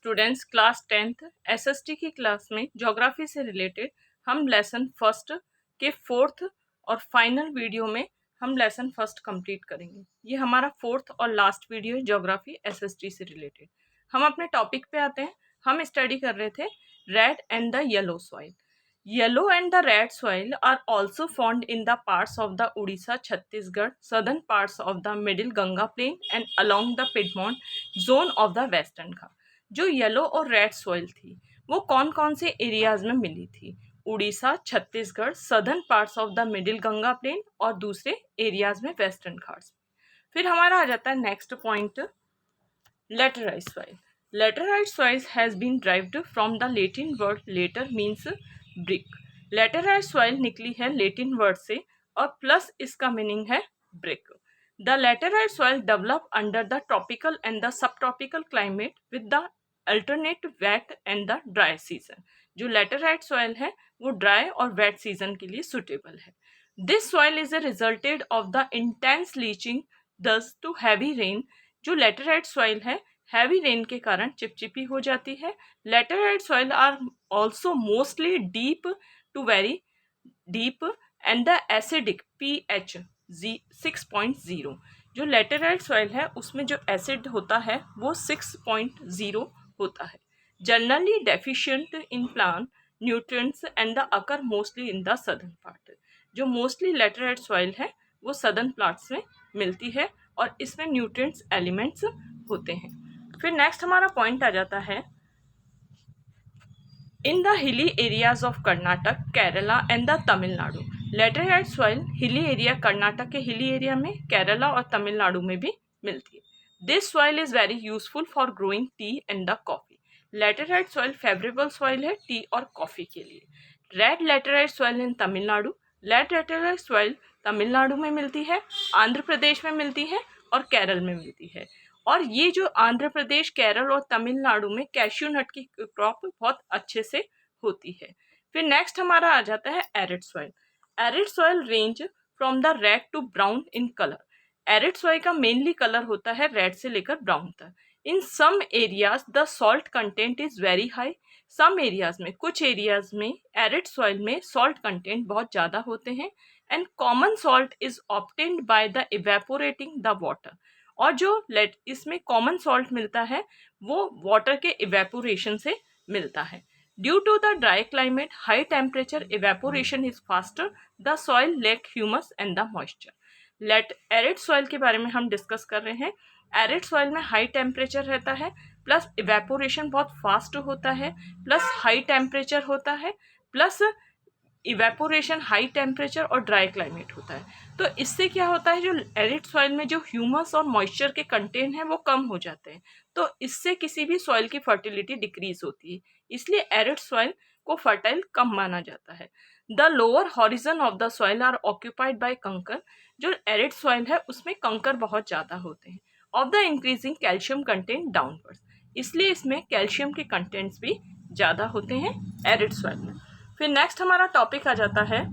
Students class 10th SST की class में geography से रिलेटेड हम लेसन फर्स्ट के फोर्थ और फाइनल वीडियो में हम लेसन फर्स्ट कंप्लीट करेंगे। ये हमारा फोर्थ और लास्ट वीडियो है ज्योग्राफी एसएसटी से रिलेटेड। हम अपने टॉपिक पे आते हैं। हम स्टडी कर रहे थे red and the yellow soil. Yellow and the red soil are also found in the parts of the Odisha, Chhattisgarh, southern parts of the Middle Ganga Plain and along the Piedmont zone of the Western Ghats। जो yellow और red soil थी वो कौन कौन से areas में मिली थी? Orissa, Chhattisgarh, southern parts of the middle Ganga plain और दूसरे एरियाज में वेस्टर्न घाट्स। फिर हमारा आ जाता है next point, laterite soil. Laterite soil has been derived from the Latin word later means brick. Laterite soil निकली है लेटिन वर्ड से और प्लस इसका मीनिंग है brick. The laterite soil develop under the tropical and the sub tropical climate with the alternate wet and the dry season. जो laterite soil है वो dry और वेट सीजन के लिए सुटेबल है। This soil is a resulted of the intense leaching due to heavy rain. जो laterite soil है heavy rain के कारण चिपचिपी हो जाती है। Laterite soil are also mostly deep to very deep and the acidic pH 6.0। जो लेटराइट सॉइल है उसमें जो एसिड होता है वो 6.0 होता है। Generally deficient in plant nutrients and the occur mostly in the southern part. जो मोस्टली लेटराइट सॉइल है वो सदर्न प्लांट्स में मिलती है और इसमें न्यूट्रिएंट्स एलिमेंट्स होते हैं। फिर नेक्स्ट हमारा पॉइंट आ जाता है in the hilly areas of Karnataka, Kerala and the Tamil Nadu. Laterite soil hilly area, Karnataka के हिली एरिया में, केरला और तमिलनाडु में भी मिलती है। This soil is very useful for growing T and the coffee. Laterite soil favourable soil है टी और कॉफी के लिए। Red laterite soil in Tamil Nadu. Red laterite soil Tamil Nadu में मिलती है, आंध्र प्रदेश में मिलती है और केरल में मिलती है। और ये जो आंध्र प्रदेश, केरल और तमिलनाडु में कैश्यू नट की क्रॉप बहुत अच्छे से होती है। फिर नेक्स्ट हमारा आ जाता है arid soil. Arid soil range from the red to brown in colour. Arid soil का मेनली कलर होता है रेड से लेकर ब्राउन तक। In some areas the salt content is very high. Some areas में, कुछ एरियाज में एरिड सॉइल में सॉल्ट कंटेंट बहुत ज़्यादा होते हैं। And common salt is obtained by the evaporating the water. और जो इसमें कॉमन सॉल्ट मिलता है वो वाटर के इवेपोरेशन से मिलता है। Due to the dry climate, high temperature, evaporation is faster, the soil lack humus and the moisture. Arid soil के बारे में हम डिस्कस कर रहे हैं। एरिड सॉइल में हाई टेम्परेचर रहता है, प्लस इवेपोरेशन बहुत फास्ट होता है, प्लस हाई टेम्परेचर होता है, प्लस इवेपोरेशन, हाई टेम्परेचर और ड्राई क्लाइमेट होता है। तो इससे क्या होता है, जो एरिड सॉइल में जो ह्यूमस और मॉइस्चर के कंटेंट हैं वो कम हो जाते हैं। तो इससे किसी भी सॉइल की फर्टिलिटी डिक्रीज होती है, इसलिए एरिड सॉइल को फर्टाइल कम माना जाता है। The lower horizon of the soil are occupied by kankar. जो एरिड सॉइल है उसमें कंकर बहुत ज़्यादा होते हैं। Of the increasing calcium content downwards, इसलिए इसमें कैल्शियम के कंटेंट्स भी ज़्यादा होते हैं एरिड सॉइल में। फिर नेक्स्ट हमारा टॉपिक आ जाता है,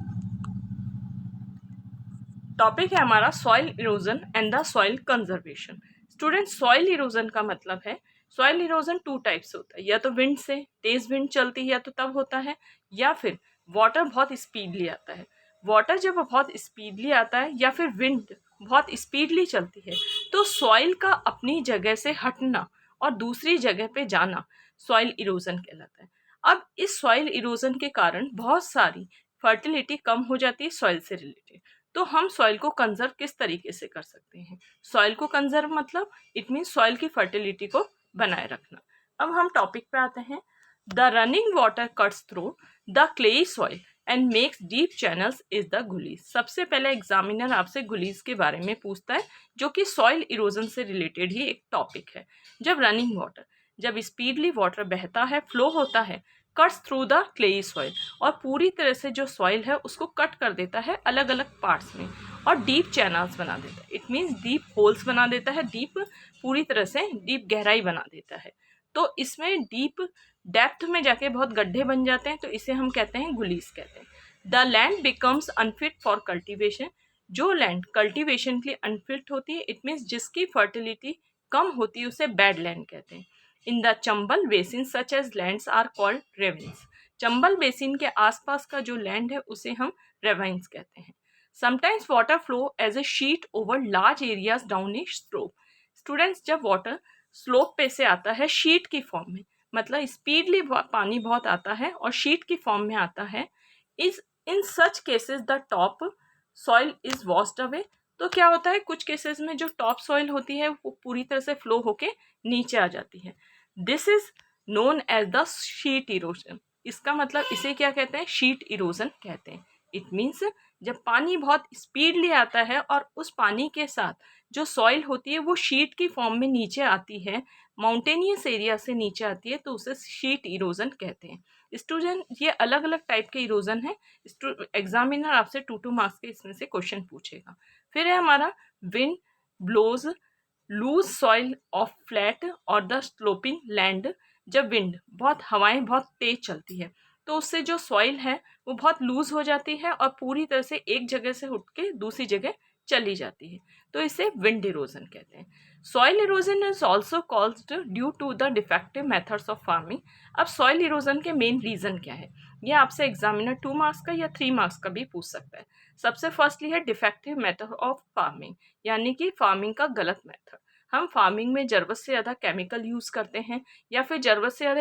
टॉपिक है हमारा soil erosion and the soil conservation. Student, soil erosion का मतलब है, सॉइल इरोजन टू टाइप्स होता है, या तो विंड से, तेज विंड चलती है तो तब होता है, या फिर वाटर बहुत स्पीडली आता है। वाटर जब बहुत स्पीडली आता है या फिर विंड बहुत स्पीडली चलती है तो सॉइल का अपनी जगह से हटना और दूसरी जगह पे जाना सॉइल इरोजन कहलाता है। अब इस सॉइल इरोजन के कारण बहुत सारी फर्टिलिटी कम हो जाती है सॉइल से रिलेटेड। तो हम सॉइल को कंजर्व किस तरीके से कर सकते हैं? सॉइल को कंजर्व मतलब इट मीन सॉइल की फर्टिलिटी को बनाए रखना। अब हम टॉपिक पे आते हैं। The running water cuts through the clayey soil and makes deep channels is the gullies. सबसे पहले एग्जामिनर आपसे गुलीज के बारे में पूछता है, जो कि सॉइल इरोजन से रिलेटेड ही एक टॉपिक है। जब रनिंग वाटर, जब स्पीडली वाटर बहता है, फ्लो होता है, cuts through the clayey soil, और पूरी तरह से जो सॉइल है उसको कट कर देता है अलग अलग पार्ट्स में, और डीप चैनल्स बना देता है। इट मीन्स डीप होल्स बना देता है, डीप पूरी तरह से डीप गहराई बना देता है। तो इसमें डीप डेप्थ में जाके बहुत गड्ढे बन जाते हैं, तो इसे हम कहते हैं गुलीज कहते हैं। The land becomes unfit for cultivation. जो लैंड कल्टिवेशन के लिए अनफिट होती है, इट मीन्स जिसकी फर्टिलिटी कम होती है, उसे बैड लैंड कहते हैं। In the Chambal basin such as lands are called ravines. Chambal basin के आसपास का जो लैंड है उसे हम रेवेन्स कहते हैं। Sometimes water flow as a sheet over large areas down a slope. Students, जब वाटर स्लोप पे से आता है शीट की फॉर्म में, मतलब स्पीडली पानी बहुत आता है और शीट की फॉर्म में आता है, is in such cases the top soil is washed away. तो क्या होता है, कुछ केसेस में जो टॉप सॉइल होती है वो पूरी तरह से फ्लो होके नीचे आ जाती है। This is known as the sheet erosion. इसका मतलब इसे क्या कहते हैं, शीट इरोजन कहते हैं। इट मीन्स जब पानी बहुत स्पीडली आता है और उस पानी के साथ जो सॉइल होती है वो शीट की फॉर्म में नीचे आती है, माउंटेनियस एरिया से नीचे आती है, तो उसे शीट इरोजन कहते हैं। स्टूडेंट, ये अलग अलग टाइप के इरोजन है। एग्जामिनर आपसे 2 मार्क्स के इसमें से क्वेश्चन पूछेगा। फिर है हमारा wind blows loose soil of flat और द स्लोपिंग लैंड। जब विंड बहुत हवाएं बहुत तेज चलती है तो उससे जो सॉइल है वो बहुत लूज हो जाती है और पूरी तरह से एक जगह से उठ के दूसरी जगह चली जाती है, तो इसे विंड इरोजन कहते हैं। Soil erosion is also caused due to the defective methods of farming. अब सॉइल इरोजन के मेन रीजन क्या है, ये आपसे एग्जामिनर 2 मार्क्स का या 3 मार्क्स का भी पूछ सकता है। सबसे फर्स्टली है डिफेक्टिव मेथड ऑफ फार्मिंग, यानी कि फार्मिंग का गलत मेथड। हम फार्मिंग में ज़रूरत से ज़्यादा केमिकल यूज़ करते हैं या फिर ज़रूरत से ज़्यादा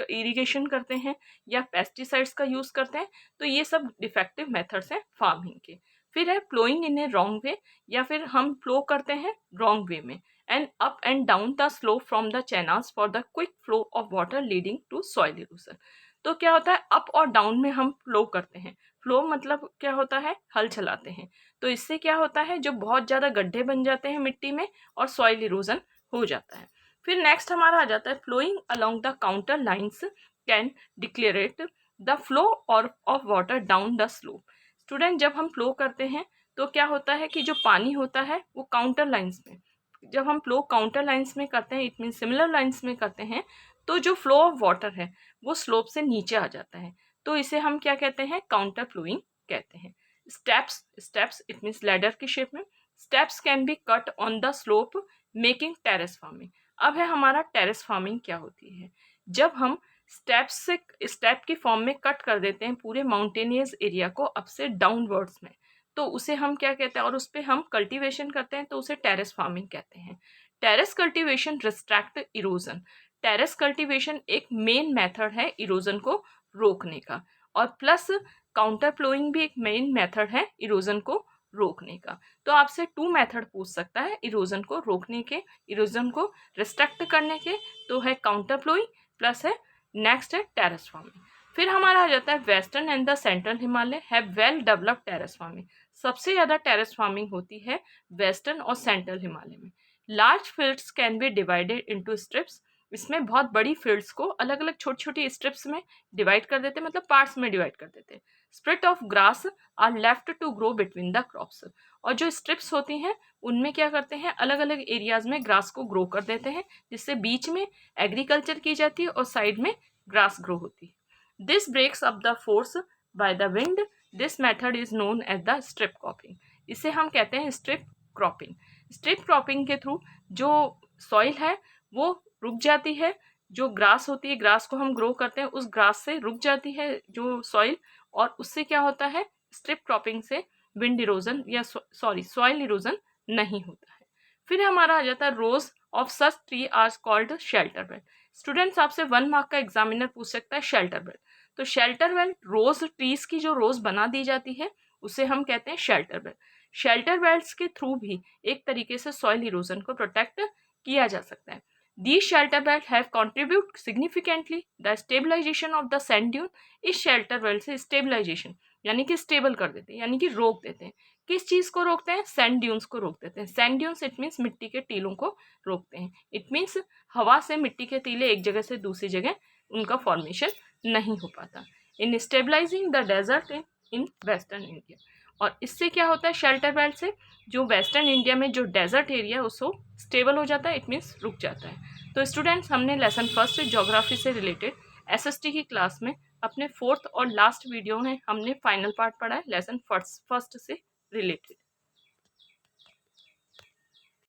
इरीगेशन करते हैं या पेस्टिसाइड्स का यूज़ करते हैं, तो ये सब डिफेक्टिव मेथड्स हैं फार्मिंग के। फिर है प्लोइंग इन ए रॉन्ग वे, या फिर हम फ्लो करते हैं रॉन्ग वे में, and up and down the slope from the channels for the quick flow of water leading to soil erosion. तो क्या होता है, अप और डाउन में हम फ्लो करते हैं। फ्लो मतलब क्या होता है, हल चलाते हैं, तो इससे क्या होता है, जो बहुत ज़्यादा गड्ढे बन जाते हैं मिट्टी में और सॉइल इरोजन हो जाता है। फिर नेक्स्ट हमारा आ जाता है flowing along the contour lines can decelerate the flow or of water down the slope. Student, जब हम फ्लो करते हैं तो क्या होता है कि जो पानी होता है वो काउंटर लाइन्स में, जब हम फ्लो काउंटर लाइन्स में करते हैं, इट मीन सिमिलर लाइन्स में करते हैं, तो जो फ्लो ऑफ वाटर है वो स्लोप से नीचे आ जाता है, तो इसे हम क्या कहते हैं, काउंटर फ्लोइंग कहते हैं। स्टेप्स इट मीन्स लैडर की शेप में। Steps can be cut on the slope making terrace farming. अब है हमारा टेरेस फार्मिंग क्या होती है, जब हम स्टेप की फॉर्म में कट कर देते हैं पूरे माउंटेनियस एरिया को अप से डाउनवर्ड्स में, तो उसे हम क्या कहते हैं, और उस पर हम कल्टीवेशन करते हैं, तो उसे टेरेस फार्मिंग कहते हैं। Terrace cultivation restrict erosion. Terrace cultivation एक मेन मेथड है इरोजन को रोकने का, और प्लस काउंटर फ्लोइंग भी एक मेन मेथड है इरोजन को रोकने का। तो आपसे 2 मेथड पूछ सकता है इरोजन को रोकने के, इरोजन को रिस्ट्रैक्ट करने के, तो है काउंटर फ्लोइंग, प्लस है नेक्स्ट है टेरेस फार्मिंग। फिर हमारा आ जाता है western and the central Himalaya है वेल डेवलप्ड टेरेस फार्मिंग। सबसे ज़्यादा टेरेस फार्मिंग होती है वेस्टर्न और सेंट्रल हिमालय में। Large fields can be divided into strips. इसमें बहुत बड़ी फील्ड्स को अलग अलग छोटी छोटी स्ट्रिप्स में डिवाइड कर देते हैं, मतलब पार्ट्स में डिवाइड कर देते हैं। स्प्रिट of grass are left to grow between the crops. और जो स्ट्रिप्स होती हैं उनमें क्या करते हैं, अलग अलग एरियाज में ग्रास को ग्रो कर देते हैं, जिससे बीच में एग्रीकल्चर की जाती है और साइड में ग्रास ग्रो होती है। This breaks up the force by the wind. This method is known as the strip cropping. इसे हम कहते हैं स्ट्रिप क्रॉपिंग। स्ट्रिप क्रॉपिंग के थ्रू जो सॉइल है वो रुक जाती है, जो ग्रास होती है, ग्रास को हम ग्रो करते हैं, उस ग्रास से रुक जाती है जो सॉइल, और उससे क्या होता है, स्ट्रिप क्रॉपिंग से विंड इरोजन या सॉइल इरोजन नहीं होता है। फिर हमारा आ जाता है rows of such tree are called shelter belt. Students, आपसे 1 मार्क का एग्जामिनर पूछ सकता है शेल्टर बेल्ट। तो शेल्टर बेल्ट रोज ट्रीज की जो रोज बना दी जाती है उसे हम कहते हैं शेल्टर बेल्ट। शेल्टर बेल्ट्स के थ्रू भी एक तरीके से सॉइल इरोजन को प्रोटेक्ट किया जा सकता है। These shelter belts have contributed significantly the stabilization of the sand dune। इस shelter belt से stabilization यानी कि स्टेबल कर देते हैं, यानी कि रोक देते हैं। किस चीज़ को रोकते हैं, सैंड ड्यून्स को रोक देते हैं। सैंड ड्यून्स इट मीन्स मिट्टी के टीलों को रोकते हैं। इट मीन्स हवा से मिट्टी के टीले एक जगह से दूसरी जगह उनका फॉर्मेशन नहीं हो पाता। In stabilising the desert in western India. और इससे क्या होता है, शेल्टर बेल्ट से जो वेस्टर्न इंडिया में जो डेजर्ट एरिया है उसको स्टेबल हो जाता है, इट मीन्स रुक जाता है। तो स्टूडेंट्स, हमने लेसन फर्स्ट ज्योग्राफी से रिलेटेड एसएसटी की क्लास में अपने 4th और लास्ट वीडियो में हमने फाइनल पार्ट पढ़ा है लेसन फर्स्ट से रिलेटेड।